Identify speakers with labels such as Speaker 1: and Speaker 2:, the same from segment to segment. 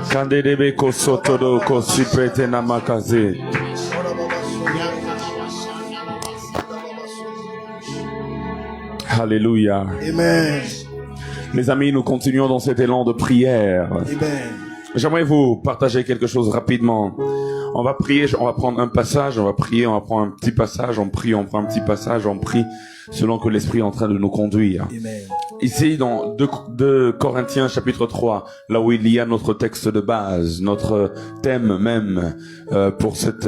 Speaker 1: Kandelebe kosotodo kosipete namakaze. Alléluia.
Speaker 2: Amen.
Speaker 1: Mes amis, nous continuons dans cet élan de prière.
Speaker 2: Amen.
Speaker 1: J'aimerais vous partager quelque chose rapidement. On va prier, on va prendre un passage, on va prier, on va prendre un petit passage, on prie, on prend un petit passage, on prie, selon que l'Esprit est en train de nous conduire.
Speaker 2: Amen.
Speaker 1: Ici, dans 2 Corinthiens chapitre 3, là où il y a notre texte de base, notre thème même pour cette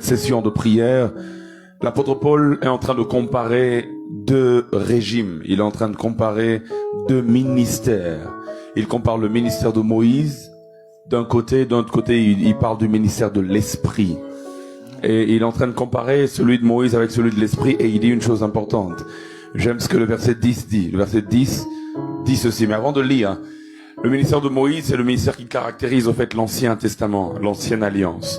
Speaker 1: session de prière, l'apôtre Paul est en train de comparer 2 régimes. Il est en train de comparer 2 ministères. Il compare le ministère de Moïse d'un côté, d'un autre côté, il parle du ministère de l'Esprit. Et il est en train de comparer celui de Moïse avec celui de l'Esprit, et il dit une chose importante. J'aime ce que le verset 10 dit. Le verset 10 dit ceci. Mais avant de lire, le ministère de Moïse, c'est le ministère qui caractérise au fait l'Ancien Testament, l'Ancienne Alliance.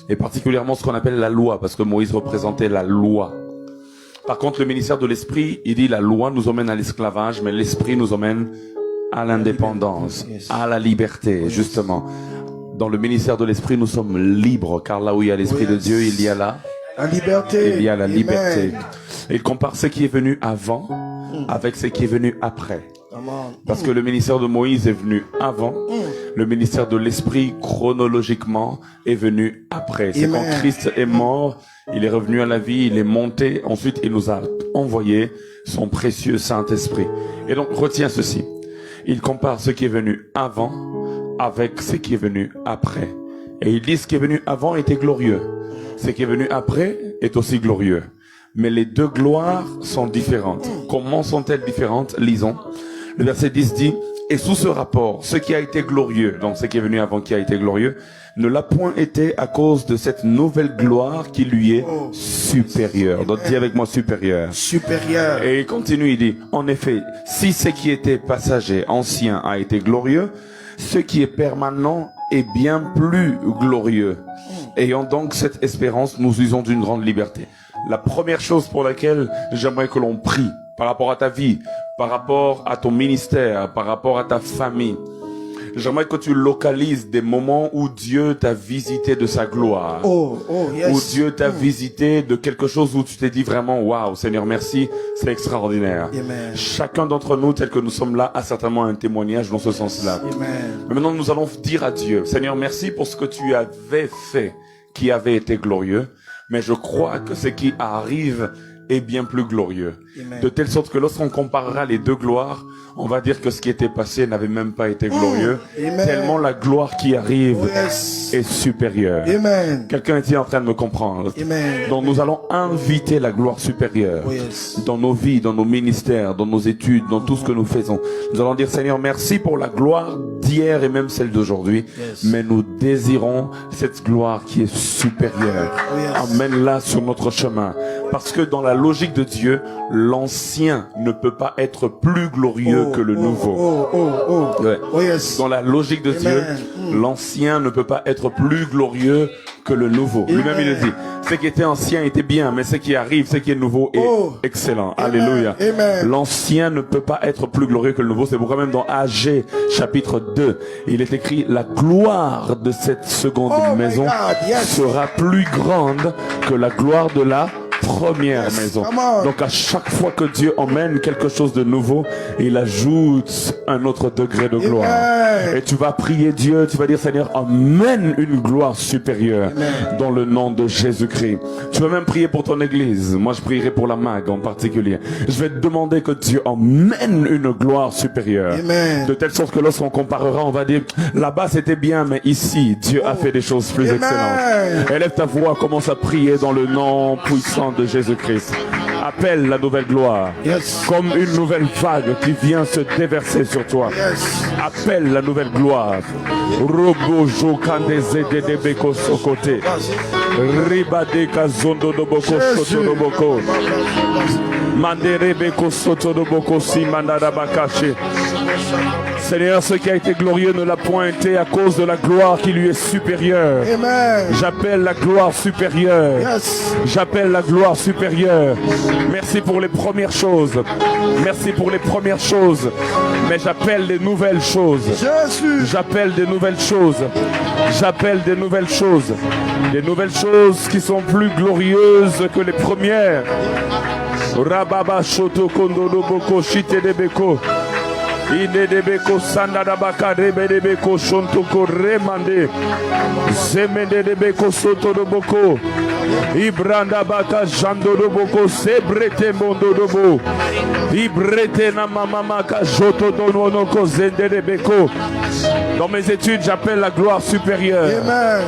Speaker 1: Et particulièrement ce qu'on appelle la loi, parce que Moïse représentait la loi. Par contre, le ministère de l'Esprit, il dit la loi nous emmène à l'esclavage, mais l'Esprit nous emmène à l'indépendance, à la liberté, justement. Dans le ministère de l'Esprit, nous sommes libres, car là où il y a l'Esprit de Dieu, il y a la liberté. Il y a la liberté. Et il compare ce qui est venu avant avec ce qui est venu après. Parce que le ministère de Moïse est venu avant, le ministère de l'Esprit, chronologiquement, est venu après. C'est quand Christ est mort, il est revenu à la vie, il est monté, ensuite il nous a envoyé son précieux Saint-Esprit. Et donc, retiens ceci. Il compare ce qui est venu avant avec ce qui est venu après. Et il dit ce qui est venu avant était glorieux. Ce qui est venu après est aussi glorieux. Mais les 2 gloires sont différentes. Comment sont-elles différentes? Lisons. Le verset 10 dit, et sous ce rapport, ce qui a été glorieux, donc ce qui est venu avant qui a été glorieux, ne l'a point été à cause de cette nouvelle gloire qui lui est supérieure. Donc dis avec moi supérieure.
Speaker 2: Supérieur.
Speaker 1: Et il continue, il dit, en effet, si ce qui était passager, ancien, a été glorieux, ce qui est permanent est bien plus glorieux. Ayant donc cette espérance, nous usons d'une grande liberté. La première chose pour laquelle j'aimerais que l'on prie, par rapport à ta vie, par rapport à ton ministère, par rapport à ta famille, j'aimerais que tu localises des moments où Dieu t'a visité de sa gloire. Où Dieu t'a visité de quelque chose où tu t'es dit vraiment, waouh, Seigneur, merci, c'est extraordinaire.
Speaker 2: Amen.
Speaker 1: Chacun d'entre nous, tel que nous sommes là, a certainement un témoignage dans ce sens-là.
Speaker 2: Amen.
Speaker 1: Mais maintenant, nous allons dire à Dieu, Seigneur, merci pour ce que tu avais fait, qui avait été glorieux. Mais je crois que ce qui arrive est bien plus glorieux.
Speaker 2: Amen.
Speaker 1: De telle sorte que lorsqu'on comparera les 2 gloires, on va dire que ce qui était passé n'avait même pas été glorieux. Tellement la gloire qui arrive est supérieure.
Speaker 2: Amen.
Speaker 1: Quelqu'un est-il en train de me comprendre?
Speaker 2: Amen.
Speaker 1: Donc nous allons inviter la gloire supérieure dans nos vies, dans nos ministères, dans nos études, dans tout ce que nous faisons. Nous allons dire, Seigneur, merci pour la gloire d'hier et même celle d'aujourd'hui. Mais nous désirons cette gloire qui est supérieure. Emmène-la sur notre chemin. Parce que dans la logique de Dieu, l'ancien ne peut pas être plus glorieux que le nouveau. Dans la logique de Dieu, l'ancien ne peut pas être plus glorieux que le nouveau. Lui-même, il le dit. Ce qui était ancien était bien, mais ce qui arrive, ce qui est nouveau est excellent. Alléluia. L'ancien ne peut pas être plus glorieux que le nouveau. C'est pourquoi même dans AG chapitre 2, il est écrit, la gloire de cette seconde maison sera plus grande que la gloire de la première maison. Donc à chaque fois que Dieu emmène quelque chose de nouveau, il ajoute un autre degré de gloire. Et tu vas prier Dieu, tu vas dire, Seigneur, emmène une gloire supérieure dans le nom de Jésus-Christ. Tu vas même prier pour ton église. Moi je prierai pour la MAG en particulier. Je vais te demander que Dieu emmène une gloire supérieure. De telle sorte que lorsqu'on comparera, on va dire, là-bas c'était bien, mais ici Dieu a fait des choses plus excellentes. Élève ta voix, commence à prier dans le nom puissant de Jésus-Christ. Appelle la nouvelle gloire comme une nouvelle vague qui vient se déverser sur toi. Appelle la nouvelle gloire. Robo jokandeze de beko sokote. Ribade kazondo do boko soto do boko. Seigneur, ce qui a été glorieux ne l'a point été à cause de la gloire qui lui est supérieure.
Speaker 2: Amen.
Speaker 1: J'appelle la gloire supérieure.
Speaker 2: Yes.
Speaker 1: J'appelle la gloire supérieure. Merci pour les premières choses. Merci pour les premières choses. Mais j'appelle des nouvelles choses.
Speaker 2: Jésus.
Speaker 1: J'appelle des nouvelles choses. J'appelle des nouvelles choses. Des nouvelles choses qui sont plus glorieuses que les premières. Rababa shoto kondo boko shite de beko. Ide de beko sanda da baka rebe de beko shonto ko remande. Zemende de beko soto de boko. Ibranda baka jando de boko sebrete mondo de bo. Ibrete na mama maka joto dono no ko zende de beko. Dans mes études, j'appelle la gloire supérieure.
Speaker 2: Amen.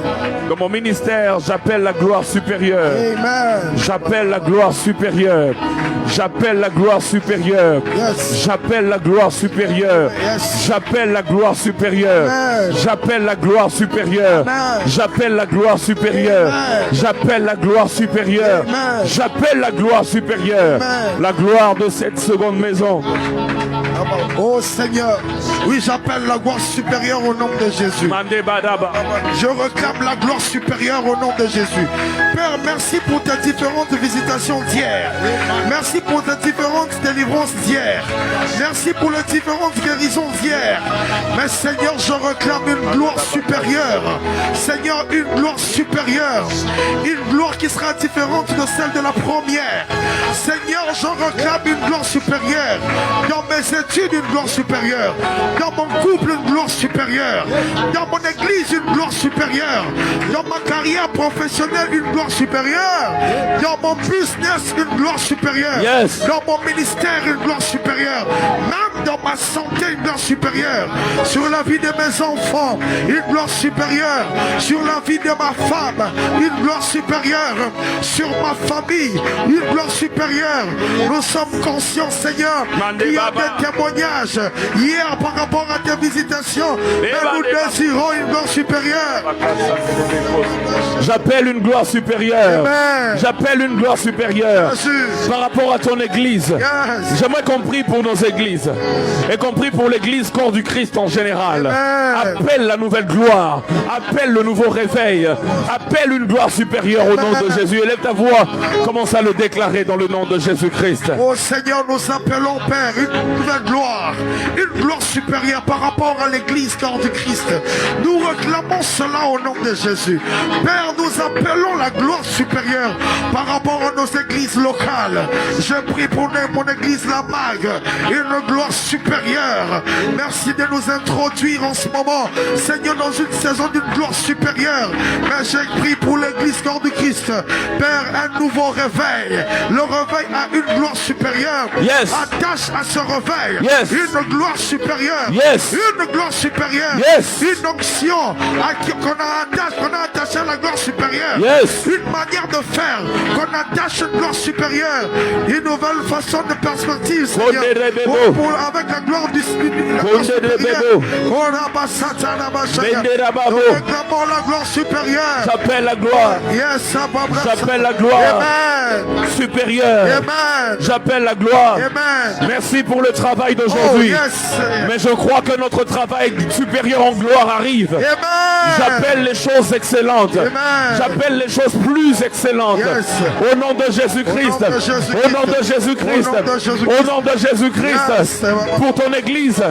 Speaker 1: Dans mon ministère, j'appelle la gloire supérieure.
Speaker 2: Amen.
Speaker 1: J'appelle la gloire supérieure. J'appelle la gloire supérieure.
Speaker 2: Yes.
Speaker 1: J'appelle la gloire supérieure.
Speaker 2: Yes.
Speaker 1: J'appelle la gloire supérieure.
Speaker 2: Amen.
Speaker 1: J'appelle la gloire supérieure.
Speaker 2: Amen.
Speaker 1: J'appelle la gloire supérieure.
Speaker 2: Amen.
Speaker 1: J'appelle la gloire supérieure.
Speaker 2: Amen.
Speaker 1: J'appelle la gloire supérieure.
Speaker 2: Amen.
Speaker 1: La gloire de cette seconde maison.
Speaker 2: Oh Seigneur, oui, j'appelle la gloire supérieure au nom de Jésus.
Speaker 1: Mande badaba.
Speaker 2: Je réclame la gloire supérieure au nom de Jésus. Père, merci pour tes différentes visitations d'hier. Merci pour tes différentes délivrances d'hier. Merci pour les différentes guérisons d'hier. Mais Seigneur, je réclame une gloire supérieure. Seigneur, une gloire supérieure. Une gloire qui sera différente de celle de la première. Seigneur, je réclame une gloire supérieure. Dans mes études, une gloire supérieure. Dans mon couple, une gloire supérieure. Dans mon église, une gloire supérieure. Dans ma carrière professionnelle, une gloire supérieure. Dans mon business, une gloire supérieure.
Speaker 1: Yes.
Speaker 2: Dans mon ministère, une gloire supérieure. Même dans ma santé, une gloire supérieure. Sur la vie de mes enfants, une gloire supérieure. Sur la vie de ma femme, une gloire supérieure. Sur ma famille, une gloire supérieure. Nous sommes conscients, Seigneur, qu'il y a des témoignages hier par rapport à tes visitations. Mais nous désirons une gloire supérieure.
Speaker 1: J'appelle une gloire supérieure.
Speaker 2: Amen.
Speaker 1: J'appelle une gloire supérieure.
Speaker 2: Jésus.
Speaker 1: Par rapport à ton église.
Speaker 2: Yes.
Speaker 1: J'aimerais qu'on prie pour nos églises. Et qu'on prie pour l'église corps du Christ en général.
Speaker 2: Amen.
Speaker 1: Appelle la nouvelle gloire. Appelle le nouveau réveil. Appelle une gloire supérieure au nom de Jésus. Élève ta voix. Commence à le déclarer dans le nom de Jésus-Christ.
Speaker 2: Oh Seigneur, nous appelons, Père, une nouvelle gloire. Une gloire supérieure par rapport à l'église corps du Christ. Nous réclamons cela au nom de Jésus. Père, nous appelons la gloire supérieure par rapport à nos églises locales. Je prie pour mon église La Mague, une gloire supérieure. Merci de nous introduire en ce moment, Seigneur, dans une saison d'une gloire supérieure. Mais j'ai pris pour l'église corps du Christ, Père, un nouveau réveil. Le réveil a une gloire supérieure.
Speaker 1: Yes.
Speaker 2: Attache à ce réveil
Speaker 1: Yes.
Speaker 2: une gloire supérieure.
Speaker 1: Yes.
Speaker 2: Une gloire supérieure.
Speaker 1: Yes.
Speaker 2: Une onction qu'on a attaché à la gloire supérieure.
Speaker 1: Yes.
Speaker 2: Une manière de faire qu'on attache une gloire supérieure. Une nouvelle façon de perspective, Seigneur. Avec la gloire du Seigneur. Nous réclamons la gloire supérieure.
Speaker 1: J'appelle la gloire.
Speaker 2: Yes.
Speaker 1: J'appelle la gloire
Speaker 2: Amen.
Speaker 1: supérieure.
Speaker 2: Amen.
Speaker 1: J'appelle la gloire.
Speaker 2: Amen.
Speaker 1: Merci pour le travail
Speaker 2: Oh
Speaker 1: d'aujourd'hui.
Speaker 2: yes.
Speaker 1: Mais je crois que notre travail supérieur en gloire arrive.
Speaker 2: Amen.
Speaker 1: J'appelle les choses excellentes.
Speaker 2: Amen.
Speaker 1: J'appelle les choses plus excellentes.
Speaker 2: Yes.
Speaker 1: Au nom de Jésus-Christ. Au nom de Jésus-Christ. Au nom de Jésus-Christ.
Speaker 2: Yes.
Speaker 1: Pour ton église.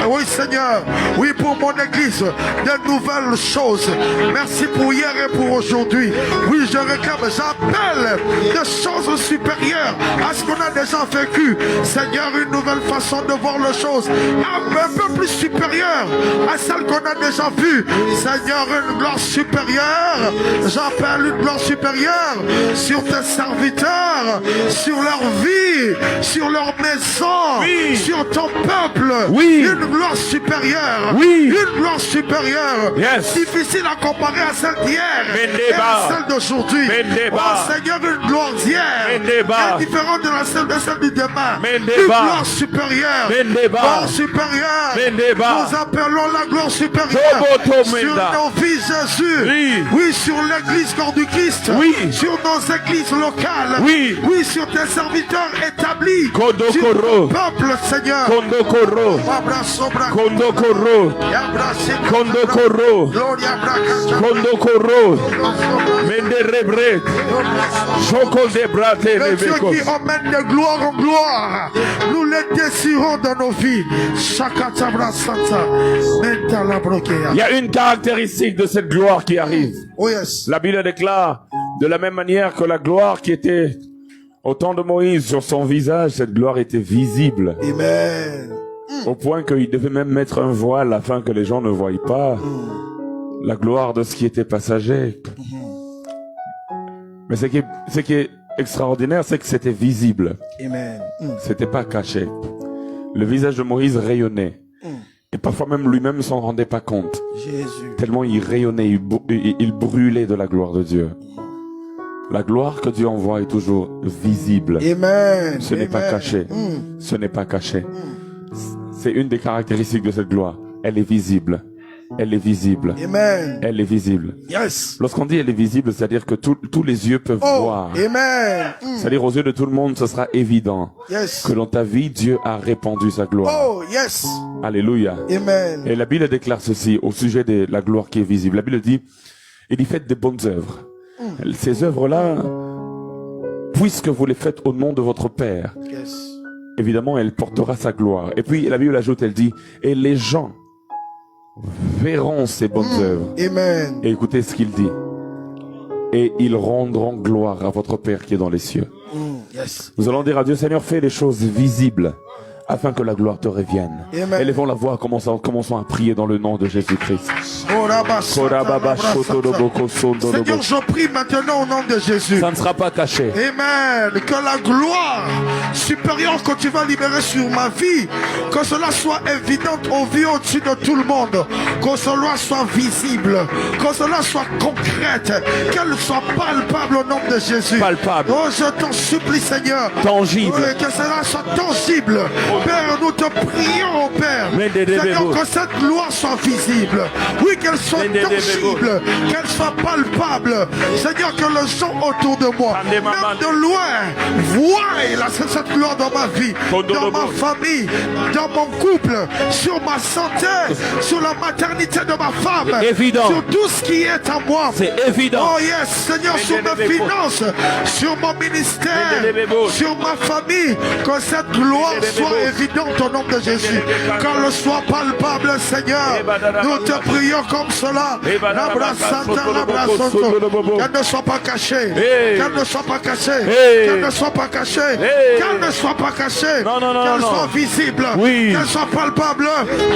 Speaker 2: Oui Seigneur, oui pour mon église, de nouvelles choses. Merci pour hier et pour aujourd'hui. Oui, je réclame, j'appelle des choses supérieures à ce qu'on a déjà vécu. Seigneur, une nouvelle façon de voir les choses, un peu plus supérieure à celle qu'on a déjà vue. Seigneur, une gloire supérieure. J'appelle une gloire supérieure sur tes serviteurs, sur leur vie. sur leur maison,
Speaker 1: Oui.
Speaker 2: sur ton peuple.
Speaker 1: Oui.
Speaker 2: Une gloire supérieure.
Speaker 1: Oui.
Speaker 2: Une gloire supérieure.
Speaker 1: Yes.
Speaker 2: Difficile à comparer à celle d'hier et
Speaker 1: Mendeba.
Speaker 2: à celle d'aujourd'hui.
Speaker 1: Mendeba.
Speaker 2: Oh Seigneur, une gloire d'hier
Speaker 1: Mendeba.
Speaker 2: est différente de celle du demain.
Speaker 1: Mendeba.
Speaker 2: Une gloire supérieure.
Speaker 1: Mendeba.
Speaker 2: Gloire supérieure.
Speaker 1: Mendeba.
Speaker 2: Nous appelons la gloire supérieure
Speaker 1: Toboto
Speaker 2: sur
Speaker 1: Menda.
Speaker 2: nos vies, Jésus.
Speaker 1: Oui.
Speaker 2: Oui, sur l'église corps du Christ.
Speaker 1: Oui.
Speaker 2: Sur nos églises locales.
Speaker 1: Oui.
Speaker 2: Oui, sur tes serviteurs établis.
Speaker 1: Kodokoro.
Speaker 2: Sur ton peuple, Seigneur.
Speaker 1: Kondokoro.
Speaker 2: Abrasobra.
Speaker 1: Kondokoro.
Speaker 2: Yabrasi.
Speaker 1: Kondokoro.
Speaker 2: Gloria Bracata.
Speaker 1: Kondokoro. Menderebre. Choko de brate
Speaker 2: Le Dieu
Speaker 1: lebeko.
Speaker 2: qui emmène de gloire en gloire, nous les désirons dans nos vies. Shakatabra Santa. Mentala Brokea.
Speaker 1: Il y a une caractéristique de cette gloire qui arrive.
Speaker 2: Oh yes.
Speaker 1: La Bible déclare, de la même manière que la gloire qui était au temps de Moïse sur son visage, cette gloire était visible.
Speaker 2: Amen.
Speaker 1: Au point qu'il devait même mettre un voile afin que les gens ne voient pas la gloire de ce qui était passager. Mais ce qui est extraordinaire, c'est que c'était visible.
Speaker 2: Amen.
Speaker 1: C'était pas caché. Le visage de Moïse rayonnait. Et parfois même lui-même s'en rendait pas compte.
Speaker 2: Jésus.
Speaker 1: Tellement il rayonnait, il brûlait de la gloire de Dieu. La gloire que Dieu envoie est toujours visible.
Speaker 2: Amen.
Speaker 1: Ce n'est pas caché. Ce n'est pas caché. C'est une des caractéristiques de cette gloire. Elle est visible. Elle est visible.
Speaker 2: Amen.
Speaker 1: Elle est visible.
Speaker 2: Yes.
Speaker 1: Lorsqu'on dit elle est visible, c'est-à-dire que tous les yeux peuvent voir.
Speaker 2: Amen.
Speaker 1: C'est-à-dire aux yeux de tout le monde, ce sera évident
Speaker 2: Yes.
Speaker 1: que dans ta vie, Dieu a répandu sa gloire.
Speaker 2: Oh, yes.
Speaker 1: Alléluia.
Speaker 2: Amen.
Speaker 1: Et la Bible déclare ceci au sujet de la gloire qui est visible. La Bible dit, il y fait des bonnes œuvres. Ces œuvres-là, puisque vous les faites au nom de votre Père,
Speaker 2: Yes.
Speaker 1: évidemment, elle portera sa gloire. Et puis, la Bible ajoute, elle dit, et les gens verront ces bonnes œuvres.
Speaker 2: Amen.
Speaker 1: Et écoutez ce qu'il dit. Et ils rendront gloire à votre Père qui est dans les cieux.
Speaker 2: Yes.
Speaker 1: Nous allons dire à Dieu, Seigneur, fais les choses visibles afin que la gloire te revienne.
Speaker 2: Amen.
Speaker 1: Élevons la voix, commençons à prier dans le nom de Jésus-Christ.
Speaker 2: Seigneur, je prie maintenant au nom de Jésus.
Speaker 1: Ça ne sera pas caché.
Speaker 2: Amen. Que la gloire supérieure que tu vas libérer sur ma vie, que cela soit évidente au vu au-dessus de tout le monde, que cela soit visible, que cela soit concrète, qu'elle soit palpable au nom de Jésus.
Speaker 1: Palpable.
Speaker 2: Oh, je t'en supplie, Seigneur.
Speaker 1: Tangible.
Speaker 2: Oui, que cela soit tangible. Père, nous te prions, Père. Seigneur, que cette gloire soit visible. Oui, qu'elle soit tangible, qu'elle soit palpable. Seigneur, que les gens autour de moi, même de loin, voient cette gloire dans ma vie, dans ma famille, dans mon couple, sur ma santé, sur la maternité de ma femme,
Speaker 1: Évident.
Speaker 2: sur tout ce qui est à moi.
Speaker 1: C'est évident.
Speaker 2: Oh yes, Seigneur, sur mes finances, sur mon ministère, sur ma famille, que cette gloire soit évidente au nom de Jésus, qu'elle soit palpable, Seigneur. Nous te prions comme cela. Labra Santa, Labra Santo. Qu'elle ne soit pas cachée. Qu'elle ne soit pas cachée. Qu'elle ne soit pas cachée. Qu'elle ne soit pas cachée. Qu'elle soit visible.
Speaker 1: Oui.
Speaker 2: Qu'elle soit palpable.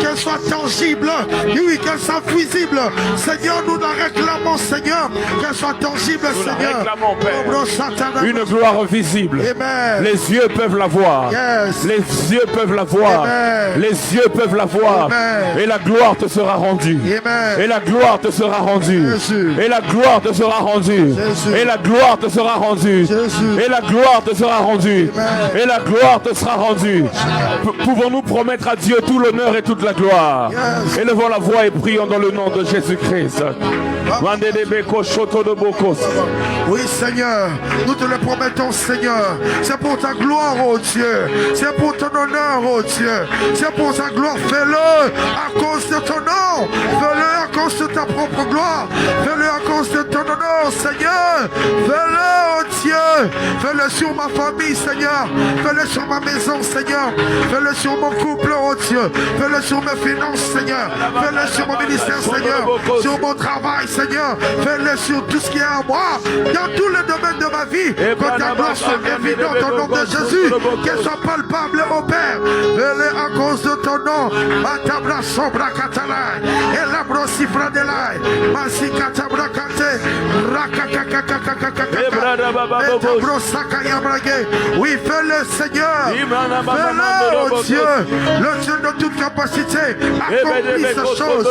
Speaker 2: Qu'elle soit tangible. Oui, qu'elle soit visible. Seigneur, nous la réclamons, Seigneur. Qu'elle soit tangible,
Speaker 1: Nous la
Speaker 2: Seigneur.
Speaker 1: réclamons, Père.
Speaker 2: Labra Santa,
Speaker 1: Une gloire visible.
Speaker 2: Amen.
Speaker 1: Les yeux peuvent la voir.
Speaker 2: Yes.
Speaker 1: Les yeux peuvent la voir.
Speaker 2: Amen.
Speaker 1: Les yeux peuvent la voir.
Speaker 2: Amen.
Speaker 1: Et la gloire te sera rendue.
Speaker 2: Amen.
Speaker 1: Et la gloire te sera rendue.
Speaker 2: Jésus.
Speaker 1: Et la gloire te sera rendue.
Speaker 2: Jésus.
Speaker 1: Et la gloire te sera rendue.
Speaker 2: Jésus.
Speaker 1: Et la gloire te sera rendue.
Speaker 2: Amen.
Speaker 1: Et la gloire te sera rendue. Pouvons-nous promettre à Dieu tout l'honneur et toute la gloire?
Speaker 2: Yes.
Speaker 1: Élevons la voix et prions dans le nom de Jésus-Christ.
Speaker 2: Oui, Seigneur, nous te le promettons, Seigneur. C'est pour ta gloire, oh Dieu. C'est pour ton honneur, oh Dieu. C'est pour ta gloire. Fais-le à cause de ton nom. Fais-le à cause de ta propre gloire. Fais-le à cause de ton honneur, Seigneur. Fais-le, oh Dieu. Fais-le sur ma famille, Seigneur. Fais-le sur ma maison, Seigneur. Fais-le sur mon couple, oh Dieu. Fais-le sur mes finances, Seigneur. Fais-le sur mon ministère, Seigneur. Sur mon travail, Seigneur. Fais-le sur tout ce qui est à moi. Dans tous les domaines de ma vie. Que ta gloire soit évidente au nom de Jésus. Qu'elle soit palpable au Père. Fais-le à cause de ton nom. Matabra sobra katalai. Et la brosifra de l'ai. Masi katabra kate. Rakakakakakakakaka. Oui, fais-le, Seigneur. Fais-le, oh Dieu. Le Dieu de toute capacité. Accomplis ces choses.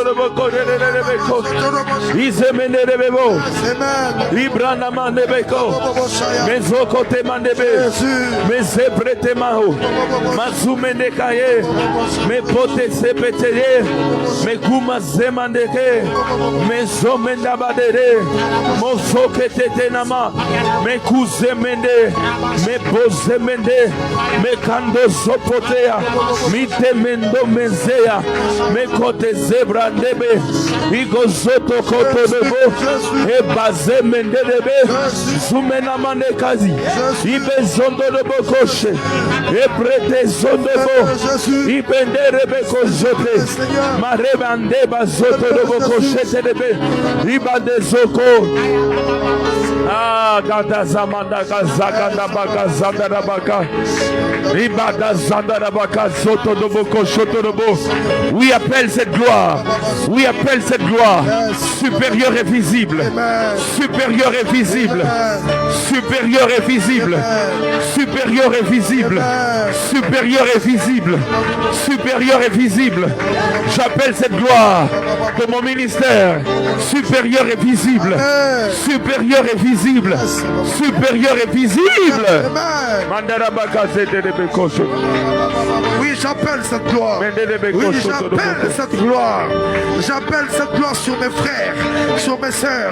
Speaker 1: me pote sepeteye, me kuma zemandeke, me zomenda badere, mo sokete nama, me kuzemende, me bozemende, me kando sopotea, mi temendo mezea, me kote zebra nebe, igo zoto koto nebo, e bazemende debe, zumena manekazi, ibe zondo debo koshe, e prete zondebo, ibende beko zote marebande bazoto de boko shetelebe ribande zoko ah gada zamanda kazakanda baka zanda baka ribada zanda baka zoto de boko shoto de bo. Oui, appelle cette gloire, oui, appelle cette gloire supérieure et visible, supérieure et visible, supérieure et visible, supérieure et visible, supérieure et visible, supérieure et visible. J'appelle cette gloire de mon ministère supérieure et visible, supérieure et visible, supérieure et visible.
Speaker 2: Oui, j'appelle cette gloire. Oui, j'appelle cette gloire. J'appelle cette gloire sur mes frères, sur mes sœurs.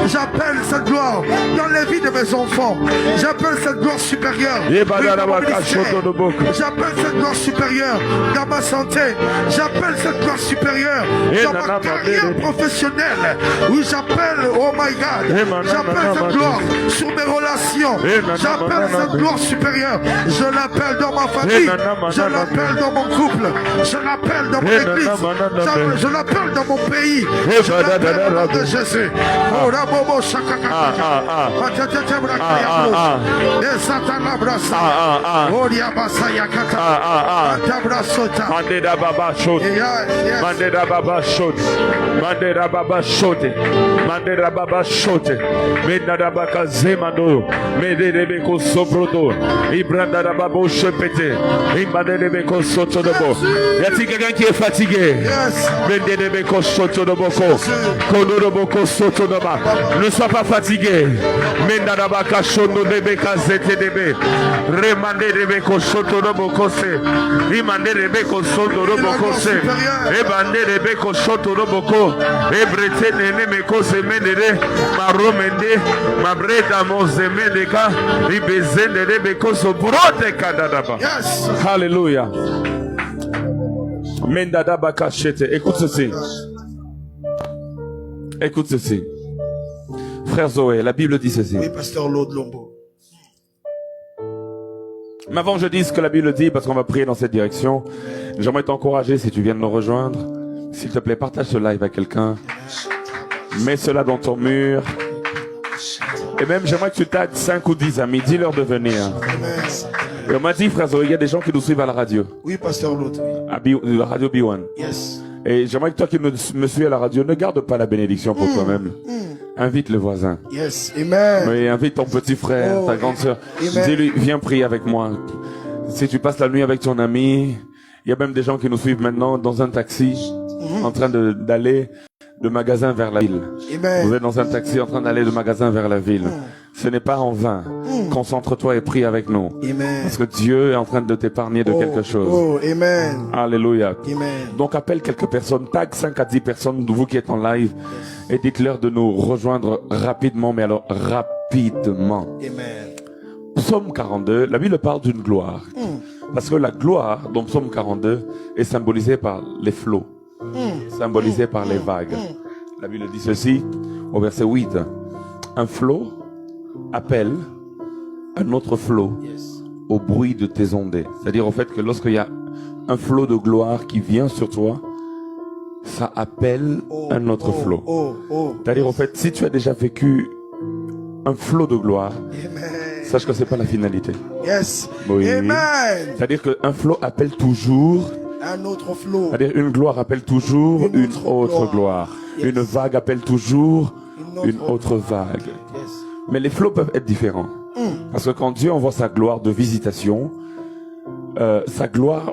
Speaker 2: J'appelle cette gloire dans les vies de mes enfants. J'appelle cette gloire supérieure. J'appelle cette gloire supérieure dans ma santé. J'appelle cette gloire supérieure dans ma carrière professionnelle. Oui, j'appelle, oh my God, j'appelle cette gloire sur mes relations. J'appelle cette gloire supérieure. Je l'appelle dans ma famille. Je l'appelle dans mon couple. Je l'appelle dans mon église. Je l'appelle dans mon pays. Je l'appelle au nom de Jésus. Oh, la bobo shakaka. Et Satan abrasa. Oh, liabasa yakata. Atabrasota.
Speaker 1: Mandera baba shot. Mandera baba shot. Mandera baba shot. Mandera baba shot. Mandera baka zemando. Medere beko sobrodo. Ibranda babo chepete. Imbadere beko soto de bo. Y a-t-il quelqu'un qui est fatigué? Medere beko soto de boko. Kono boko soto de ba. Ne sois pas fatigué. Mendara baka shono de beka zete debe. Remandere beko soto de boko se. Imandere beko soto de boko se. Ebandere beko soto de boko. Ebrete nene meko se mendere. Maromende. Mabreda mo zemendeka. Ibezende beko so brote kadadaba.
Speaker 2: Yes.
Speaker 1: Alléluia. Mendadaba kachete. Écoute ceci. Écoute ceci. Frère Zoé, la Bible dit ceci.
Speaker 2: Oui, pasteur Lord Lombo.
Speaker 1: Mais avant que je dise ce que la Bible dit, parce qu'on va prier dans cette direction, j'aimerais t'encourager si tu viens de nous rejoindre. S'il te plaît, partage ce live à quelqu'un. Mets cela dans ton mur. Et même, j'aimerais que tu tagues 5 ou 10 amis. Dis-leur de venir. Et on m'a dit, frère Zoé, il y a des gens qui nous suivent à la radio.
Speaker 2: Oui, pasteur Lord.
Speaker 1: À la radio B1.
Speaker 2: Yes.
Speaker 1: Et j'aimerais que toi qui me suis à la radio, ne garde pas la bénédiction pour toi-même. Invite le voisin.
Speaker 2: Yes. Amen.
Speaker 1: Oui, invite ton petit frère, ta grande sœur. Dis-lui, viens prier avec moi. Si tu passes la nuit avec ton ami, il y a même des gens qui nous suivent maintenant dans un taxi, en train d'aller de magasin vers la ville.
Speaker 2: Amen.
Speaker 1: Vous êtes dans un taxi en train d'aller de magasin vers la ville. Ce n'est pas en vain. Concentre-toi et prie avec nous.
Speaker 2: Amen.
Speaker 1: Parce que Dieu est en train de t'épargner de quelque chose.
Speaker 2: Oh, amen.
Speaker 1: Alléluia.
Speaker 2: Amen.
Speaker 1: Donc appelle quelques personnes, tag 5 à 10 personnes de vous qui êtes en live et dites-leur de nous rejoindre rapidement, mais alors rapidement.
Speaker 2: Amen.
Speaker 1: Psaume 42, la Bible parle d'une gloire. Parce que la gloire dans Psaume 42 est symbolisée par les flots, symbolisée par les vagues. La Bible dit ceci au verset 8. Un flot appelle un autre flot au bruit de tes ondées. C'est-à-dire au fait que lorsqu'il y a un flot de gloire qui vient sur toi, ça appelle un autre flot. C'est-à-dire au fait, si tu as déjà vécu un flot de gloire, sache que c'est pas la finalité.
Speaker 2: Yes.
Speaker 1: Oui.
Speaker 2: Amen.
Speaker 1: C'est-à-dire qu'un flot appelle toujours
Speaker 2: un autre flot.
Speaker 1: C'est-à-dire une gloire appelle toujours une autre gloire. Une vague appelle toujours une autre vague. Mais les flots peuvent être différents. Parce que quand Dieu envoie sa gloire de visitation, sa gloire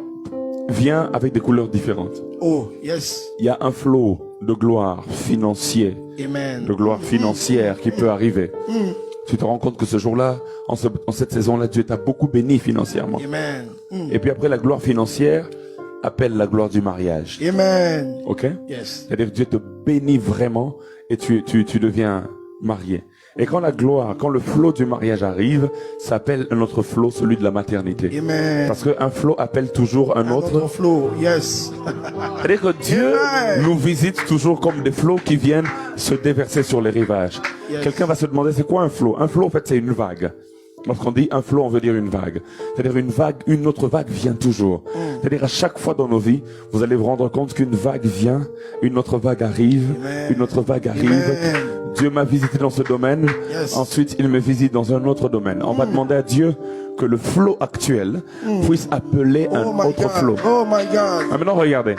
Speaker 1: vient avec des couleurs différentes.
Speaker 2: Oh, yes.
Speaker 1: Il y a un flot de gloire financier,
Speaker 2: Amen.
Speaker 1: de gloire financière qui peut arriver. Tu te rends compte que ce jour-là, en cette saison-là, Dieu t'a beaucoup béni financièrement.
Speaker 2: Amen.
Speaker 1: Et puis après, la gloire financière appelle la gloire du mariage.
Speaker 2: Amen.
Speaker 1: Ok?
Speaker 2: Yes.
Speaker 1: C'est-à-dire que Dieu te bénit vraiment et tu deviens marié. Et quand la gloire, quand le flot du mariage arrive, ça appelle un autre flot, celui de la maternité.
Speaker 2: Amen.
Speaker 1: Parce qu'un flot appelle toujours un autre.
Speaker 2: Flow. Yes.
Speaker 1: C'est-à-dire que Dieu
Speaker 2: Amen.
Speaker 1: nous visite toujours comme des flots qui viennent se déverser sur les rivages.
Speaker 2: Yes.
Speaker 1: Quelqu'un va se demander c'est quoi un flot? Un flot en fait c'est une vague. Lorsqu'on dit un flot, on veut dire une vague. C'est-à-dire une vague, une autre vague vient toujours. C'est-à-dire à chaque fois dans nos vies, vous allez vous rendre compte qu'une vague vient, une autre vague arrive,
Speaker 2: Amen.
Speaker 1: une autre vague arrive.
Speaker 2: Amen.
Speaker 1: Dieu m'a visité dans ce domaine,
Speaker 2: Yes.
Speaker 1: ensuite il me visite dans un autre domaine. On va demander à Dieu que le flot actuel puisse appeler un
Speaker 2: Oh my
Speaker 1: autre
Speaker 2: God.
Speaker 1: flot.
Speaker 2: Oh my God.
Speaker 1: Maintenant regardez.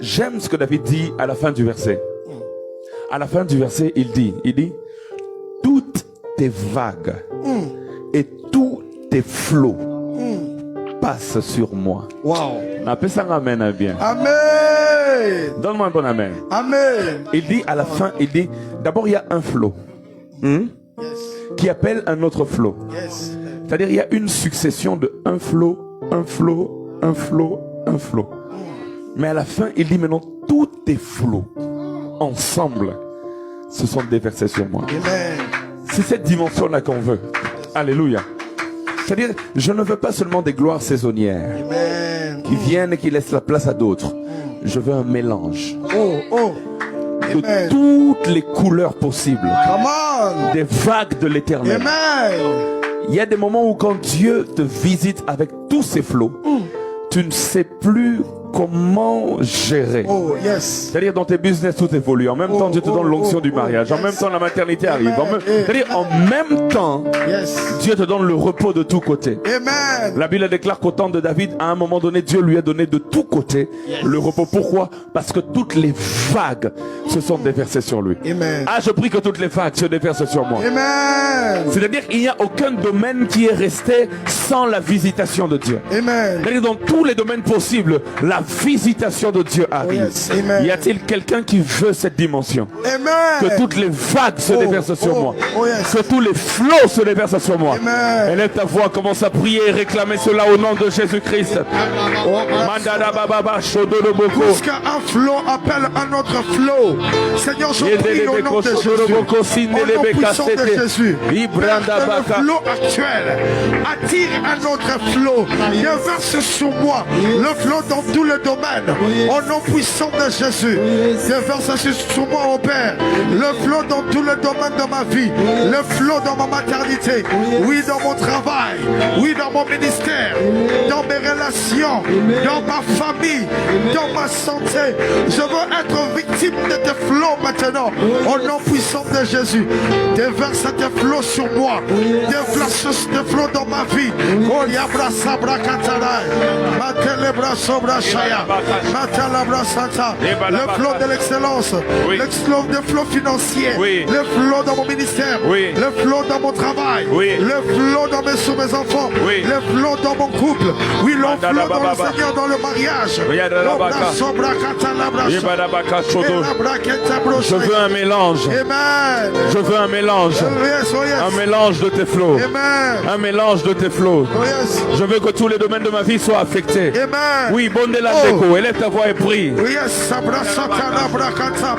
Speaker 1: J'aime ce que David dit à la fin du verset. À la fin du verset, il dit, toutes tes vagues et tous tes flots passent sur moi.
Speaker 2: Wow.
Speaker 1: Appelle ça un amen, hein, bien.
Speaker 2: Amen.
Speaker 1: Donne-moi un bon amen.
Speaker 2: Amen.
Speaker 1: Il dit à la fin, il dit, d'abord il y a un flot
Speaker 2: Yes.
Speaker 1: qui appelle un autre flot.
Speaker 2: Yes.
Speaker 1: C'est-à-dire il y a une succession de un flot, un flot, un flot, un flot. Mais à la fin, il dit maintenant, tous tes flots ensemble se sont déversés sur moi.
Speaker 2: Amen.
Speaker 1: C'est cette dimension-là qu'on veut. Alléluia. C'est-à-dire, je ne veux pas seulement des gloires saisonnières
Speaker 2: Amen.
Speaker 1: qui viennent et qui laissent la place à d'autres. Je veux un mélange
Speaker 2: Oh, oh.
Speaker 1: de
Speaker 2: Amen.
Speaker 1: toutes les couleurs possibles,
Speaker 2: Come on.
Speaker 1: des vagues de l'éternel.
Speaker 2: Amen.
Speaker 1: Il y a des moments où quand Dieu te visite avec tous ces flots, tu ne sais plus comment gérer.
Speaker 2: Oh, yes.
Speaker 1: C'est-à-dire dans tes business tout évolue. En même temps Dieu te donne l'onction du mariage. En même temps la maternité arrive. C'est-à-dire en même temps
Speaker 2: Yes.
Speaker 1: Dieu te donne le repos de tous côtés.
Speaker 2: Amen.
Speaker 1: La Bible déclare qu'au temps de David, à un moment donné, Dieu lui a donné de tous côtés le repos. Pourquoi? Parce que toutes les vagues se sont déversées sur lui.
Speaker 2: Amen.
Speaker 1: Ah, je prie que toutes les vagues se déversent sur moi.
Speaker 2: Amen.
Speaker 1: C'est-à-dire qu'il n'y a aucun domaine qui est resté sans la visitation de Dieu.
Speaker 2: Amen.
Speaker 1: C'est-à-dire dans tous les domaines possibles, la visitation de Dieu arrive.
Speaker 2: yes. Amen.
Speaker 1: Y a-t-il quelqu'un qui veut cette dimension?
Speaker 2: Amen.
Speaker 1: Que toutes les vagues se déversent sur moi.
Speaker 2: Oh, yes.
Speaker 1: Que tous les flots se déversent sur moi.
Speaker 2: Amen.
Speaker 1: Élève ta voix, commence à prier et réclamer cela au nom de Jésus-Christ. Mandada bababa, shodoroboko.
Speaker 2: Puisqu'un flot appelle un autre flot. Seigneur, je prie au nom de Jésus. Au nom puissant de Jésus. Le flot actuel attire un autre flot. Déverse sur moi le flot dans tous les domaines. Au nom puissant de Jésus. Déverse sur moi, mon Père. Le flot dans tous les domaines de ma vie. Le flot dans ma maternité. Oui, dans mon travail. Oui, dans mon ministère. Dans mes relations. Dans ma famille. Dans ma santé. Je veux être victime de tes flots maintenant. Au nom puissant de Jésus. Déverse tes flots sur moi. Déverse tes flots dans ma vie. Oh, yabra sabra katana. Matelebra sobra shaya. Matalabra santa. Le flot de l'excellence.
Speaker 1: Oui.
Speaker 2: Le flot financier.
Speaker 1: Oui.
Speaker 2: Le flot dans mon ministère.
Speaker 1: Oui.
Speaker 2: Le flot dans mon travail.
Speaker 1: Oui.
Speaker 2: Le flot dans sur mes enfants.
Speaker 1: Oui.
Speaker 2: Le flot dans mon couple. Oui, le flot dans le Seigneur, dans le mariage.
Speaker 1: Je veux un mélange.
Speaker 2: Amen.
Speaker 1: Je veux un mélange.
Speaker 2: Yes, oh yes.
Speaker 1: Un mélange de tes flots.
Speaker 2: Amen.
Speaker 1: Un mélange de tes flots.
Speaker 2: Oh yes.
Speaker 1: Je veux que tous les domaines de ma vie soient affectés.
Speaker 2: Amen.
Speaker 1: Oui, bonne la
Speaker 2: Oh.
Speaker 1: déco. Élève ta voix et prie.
Speaker 2: Oui, yes. Sabra satana brakata.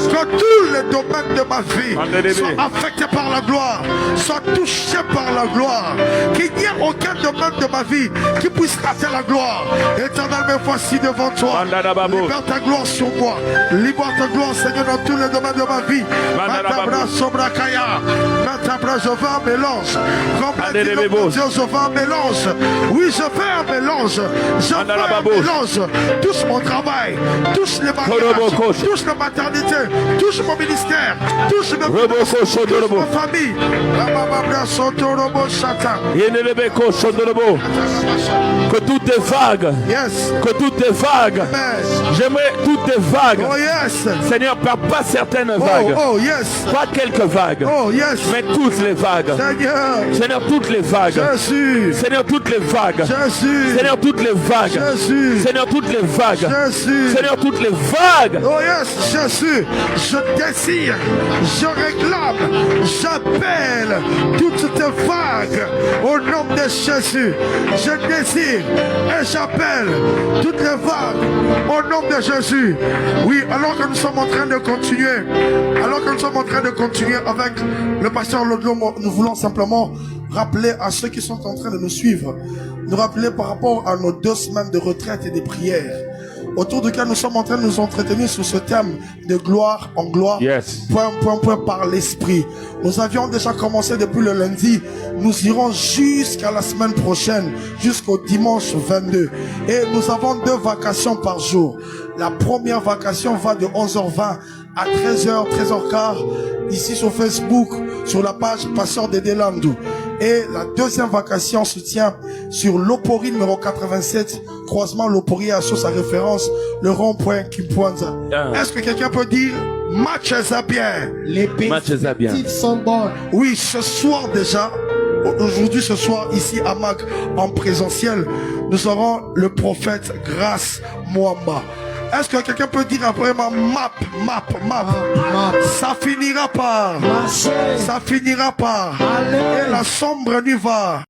Speaker 2: Que tous les domaines de ma vie soient affectés par la gloire, soient touchés par la gloire. Qu'il n'y ait aucun domaine de ma vie qui puisse rater la gloire. Éternel, me voici devant toi. Libère ta gloire sur moi. Libère ta gloire, Seigneur, dans tous les domaines de ma vie. Matabra sobrakaya. Matabra, je veux un mélange. Comme l'a dit notre Dieu, je veux un mélange. Oui, je veux un mélange. Je veux un mélange. Touche mon travail. Touche les mariages. Touche la maternité. Touche mon ministère. Touche mes touche ma famille.
Speaker 1: Que toutes tes vagues,
Speaker 2: Yes.
Speaker 1: que toutes tes vagues,
Speaker 2: Amen.
Speaker 1: j'aimerais toutes tes vagues.
Speaker 2: Oh yes.
Speaker 1: Seigneur, pas certaines vagues,
Speaker 2: Oh yes.
Speaker 1: pas quelques vagues,
Speaker 2: Oh yes.
Speaker 1: Mais toutes les vagues.
Speaker 2: Seigneur.
Speaker 1: Seigneur, toutes les vagues.
Speaker 2: Jésus.
Speaker 1: Seigneur, toutes les vagues.
Speaker 2: Jésus.
Speaker 1: Seigneur, toutes les vagues.
Speaker 2: Jésus.
Speaker 1: Seigneur, toutes les vagues.
Speaker 2: Jésus.
Speaker 1: Seigneur, toutes les vagues.
Speaker 2: Oh yes, Jésus. Je désire, je réclame, j'appelle toutes tes vagues au nom de Jésus. Je désire et j'appelle toutes les vagues au nom de Jésus. Oui, alors que nous sommes en train de continuer, avec le pasteur Lodlo, nous voulons simplement rappeler à ceux qui sont en train de nous suivre, nous rappeler par rapport à nos 2 semaines de retraite et de prière, autour duquel nous sommes en train de nous entretenir sur ce thème de gloire en gloire, point par l'esprit. Nous avions déjà commencé depuis le lundi, nous irons jusqu'à la semaine prochaine, jusqu'au dimanche 22. Et nous avons 2 vacations par jour. La première vacation va de 11h20 à 13h, 13h15, ici sur Facebook, sur la page Pasteur Dédé Landou. Et la deuxième vacation se tient sur l'Opori numéro 87, croisement l'Opori à sa référence, le rond-point Kimpoanza. Est-ce que quelqu'un peut dire match bien?
Speaker 3: Les perspectives sont bonnes.
Speaker 2: Oui, ce soir déjà, aujourd'hui, ce soir, ici à Mac, en présentiel, nous aurons le prophète Grâce Mwamba. Est-ce que quelqu'un peut dire après ma map? Ça finira par. Ça finira par. Et la sombre nuit va.